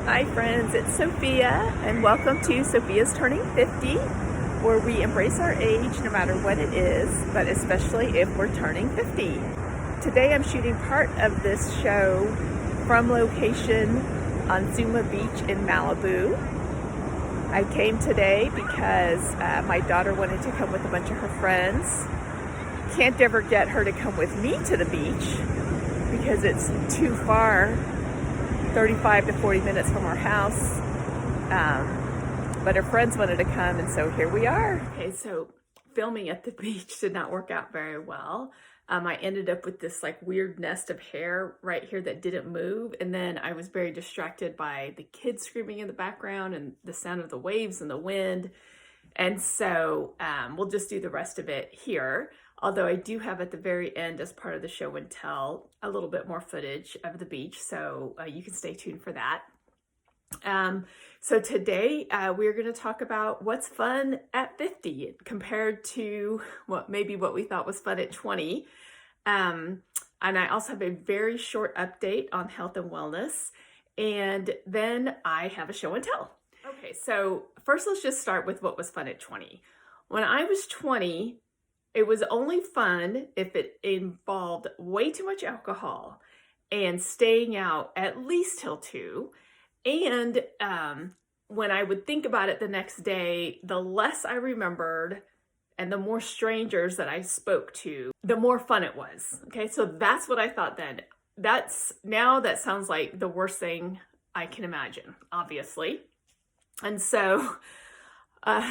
Hi friends, it's Sophia and welcome to Sophia's Turning 50, where we embrace our age no matter what it is, but especially if we're turning 50. Today I'm shooting part of this show from location on Zuma Beach in Malibu. I came today because my daughter wanted to come with a bunch of her friends. Can't ever get her to come with me to the beach because it's too far, 35 to 40 minutes from our house, but her friends wanted to come, and so here we are. Okay, so filming at the beach did not work out very well. I ended up with this like weird nest of hair right here that didn't move, and then I was very distracted by the kids screaming in the background and the sound of the waves and the wind, and so we'll just do the rest of it here. Although I do have at the very end, as part of the show and tell, a little bit more footage of the beach, so you can stay tuned for that. So today we're going to talk about what's fun at 50 compared to what we thought was fun at 20. And I also have a very short update on health and wellness, and then I have a show and tell. Okay, so first let's just start with what was fun at 20. When I was 20, it was only fun if it involved way too much alcohol and staying out at least till 2. And when I would think about it the next day, the less I remembered and the more strangers that I spoke to, the more fun it was. Okay, so that's what I thought then. That sounds like the worst thing I can imagine, obviously. And so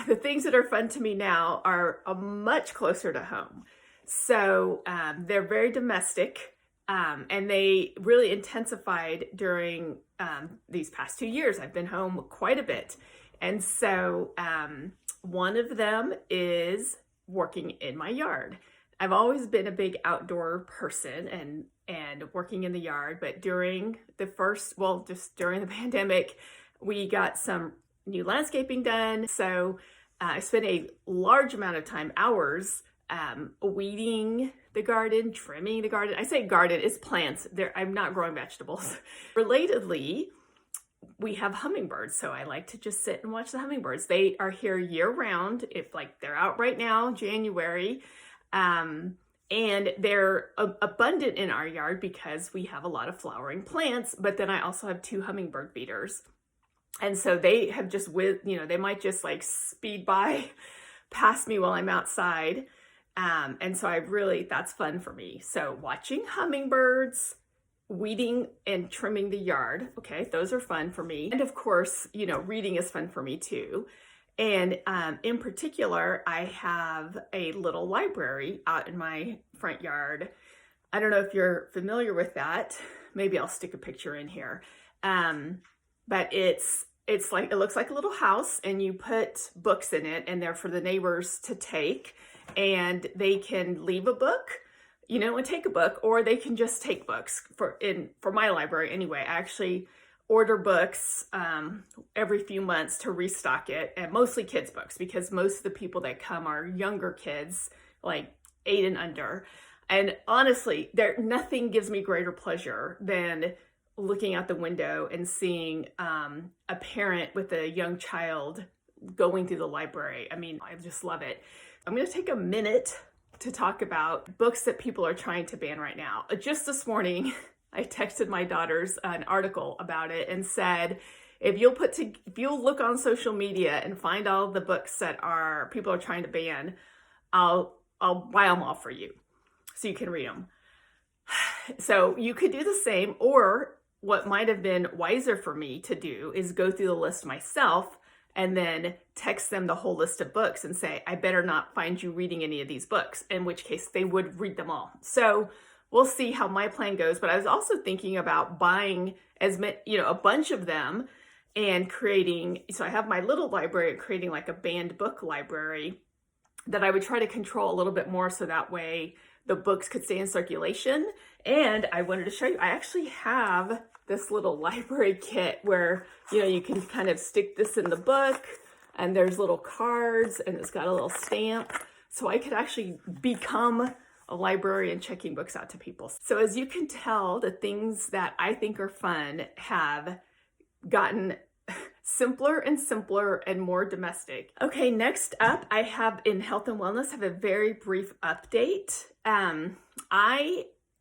the things that are fun to me now are much closer to home. So they're very domestic, and they really intensified during these past 2 years. I've been home quite a bit. And so one of them is working in my yard. I've always been a big outdoor person and working in the yard, but during just during the pandemic, we got some new landscaping done. So I spent a large amount of time, hours, weeding the garden, trimming the garden. I say garden, it's plants. I'm not growing vegetables. Relatedly, we have hummingbirds. So I like to just sit and watch the hummingbirds. They are here year round. If they're out right now, January, and they're abundant in our yard because we have a lot of flowering plants, but then I also have 2 hummingbird feeders. And so they have just they might just speed by past me while I'm outside. And so that's fun for me. So watching hummingbirds, weeding and trimming the yard. Okay, those are fun for me. And of course, reading is fun for me too. And in particular, I have a little library out in my front yard. I don't know if you're familiar with that. Maybe I'll stick a picture in here. But it looks like a little house, and you put books in it, and they're for the neighbors to take, and they can leave a book, and take a book, or they can just take books. For my library anyway, I actually order books every few months to restock it, and mostly kids books, because most of the people that come are younger kids, like 8 and under. And honestly, nothing gives me greater pleasure than looking out the window and seeing a parent with a young child going through the library. I mean, I just love it. I'm going to take a minute to talk about books that people are trying to ban right now. Just this morning, I texted my daughters an article about it and said, if you'll look on social media and find all the books that people are trying to ban, I'll buy them all for you so you can read them. So you could do the same, or what might have been wiser for me to do is go through the list myself and then text them the whole list of books and say, I better not find you reading any of these books, in which case they would read them all. So we'll see how my plan goes. But I was also thinking about buying a bunch of them and creating, so I have my little library, creating like a banned book library that I would try to control a little bit more, so that way the books could stay in circulation. And I wanted to show you, I actually have this little library kit where, you can kind of stick this in the book, and there's little cards, and it's got a little stamp. So I could actually become a librarian checking books out to people. So as you can tell, the things that I think are fun have gotten simpler and simpler and more domestic. Okay, next up, I have in health and wellness, have a very brief update.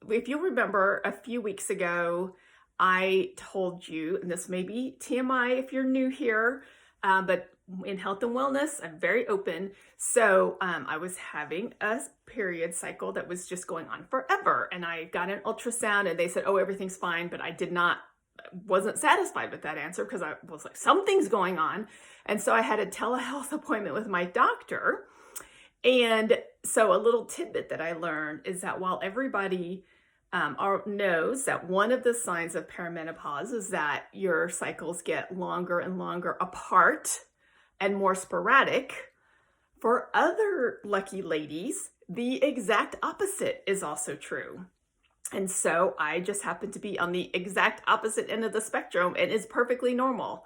If you'll remember a few weeks ago, I told you, and this may be TMI if you're new here, but in health and wellness, I'm very open. So I was having a period cycle that was just going on forever. And I got an ultrasound and they said, oh, everything's fine. But I wasn't satisfied with that answer because I was like, something's going on. And so I had a telehealth appointment with my doctor. And so a little tidbit that I learned is that while everybody knows that one of the signs of perimenopause is that your cycles get longer and longer apart and more sporadic, for other lucky ladies, the exact opposite is also true. And so I just happen to be on the exact opposite end of the spectrum and it's perfectly normal.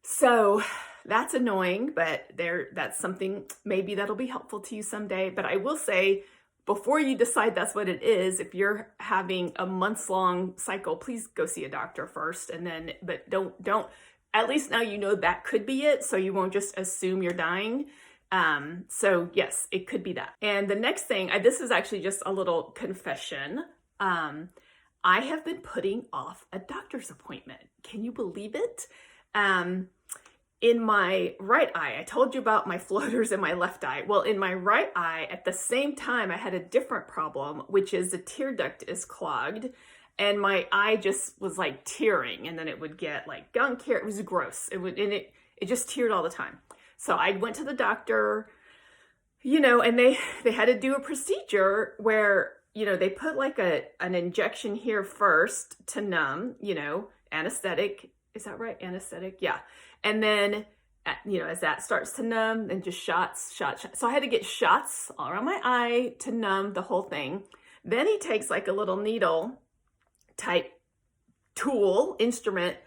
So that's annoying, but that's something maybe that'll be helpful to you someday. But I will say, before you decide that's what it is, if you're having a months-long cycle, please go see a doctor first. But don't, at least now you know that could be it, so you won't just assume you're dying. So yes, it could be that. And the next thing, this is actually just a little confession. I have been putting off a doctor's appointment. Can you believe it? In my right eye, I told you about my floaters in my left eye. Well, in my right eye, at the same time, I had a different problem, which is the tear duct is clogged and my eye just was like tearing, and then it would get like gunk here. It was gross. It just teared all the time. So I went to the doctor, and they had to do a procedure where, they put like an injection here first to numb, anesthetic. Is that right? Anesthetic? Yeah. And then, as that starts to numb, and just shots. So I had to get shots all around my eye to numb the whole thing. Then he takes like a little needle type instrument,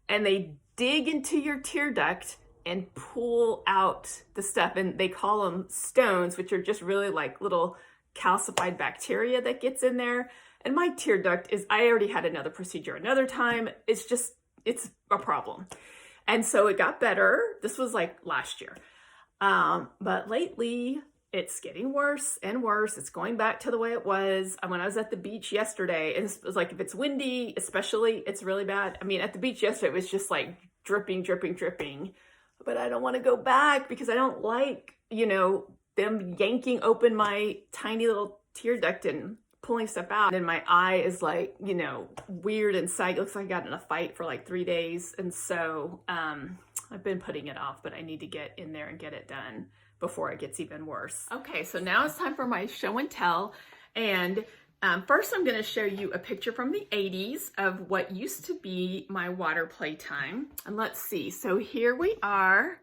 and they dig into your tear duct and pull out the stuff. And they call them stones, which are just really like little calcified bacteria that gets in there. And my tear duct I already had another procedure another time. It's a problem. And so it got better. This was like last year. But lately it's getting worse and worse. It's going back to the way it was. When I was at the beach yesterday, it was like, if it's windy, especially, it's really bad. At the beach yesterday, it was just like dripping. But I don't want to go back because I don't like, them yanking open my tiny little tear duct and pulling stuff out. And my eye is like, weird and saggy. It looks like I got in a fight for like 3 days. And so I've been putting it off, but I need to get in there and get it done before it gets even worse. Okay, so now it's time for my show and tell. And first I'm gonna show you a picture from the 80s of what used to be my water playtime. And let's see, so here we are.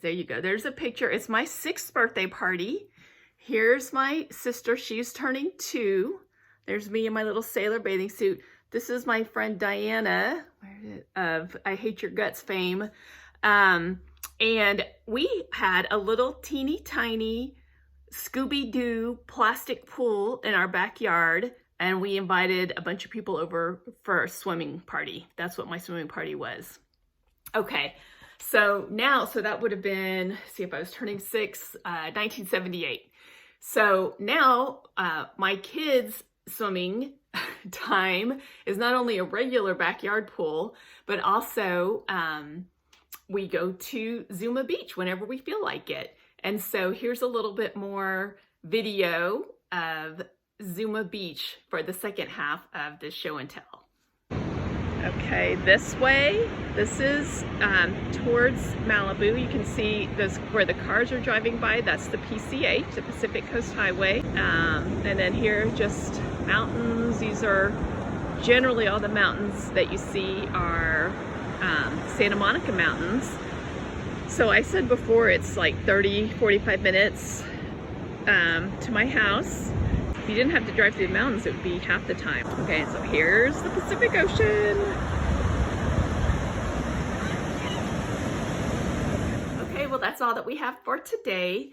There you go, there's a picture. It's my 6th birthday party. Here's my sister, she's turning 2. There's me in my little sailor bathing suit. This is my friend Diana of I Hate Your Guts fame. And we had a little teeny tiny Scooby-Doo plastic pool in our backyard, and we invited a bunch of people over for a swimming party. That's what my swimming party was. Okay, so that would have been, see if I was turning 6, 1978. So now my kids' swimming time is not only a regular backyard pool, but also we go to Zuma Beach whenever we feel like it. And so here's a little bit more video of Zuma Beach for the second half of this show and tell. Okay, this way, this is towards Malibu. You can see where the cars are driving by. That's the PCH, the Pacific Coast Highway. And then here, just mountains. These are generally all the mountains that you see are Santa Monica Mountains. So I said before it's like 30-45 minutes to my house. If you didn't have to drive through the mountains, it would be half the time. Okay, so here's the Pacific Ocean. Okay, well that's all that we have for today.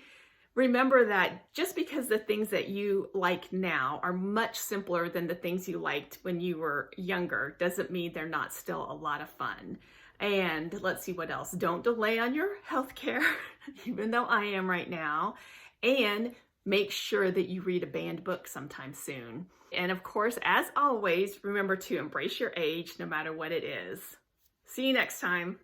Remember that just because the things that you like now are much simpler than the things you liked when you were younger doesn't mean they're not still a lot of fun. And let's see what else. Don't delay on your health care, even though I am right now. And make sure that you read a banned book sometime soon. And of course, as always, remember to embrace your age no matter what it is. See you next time.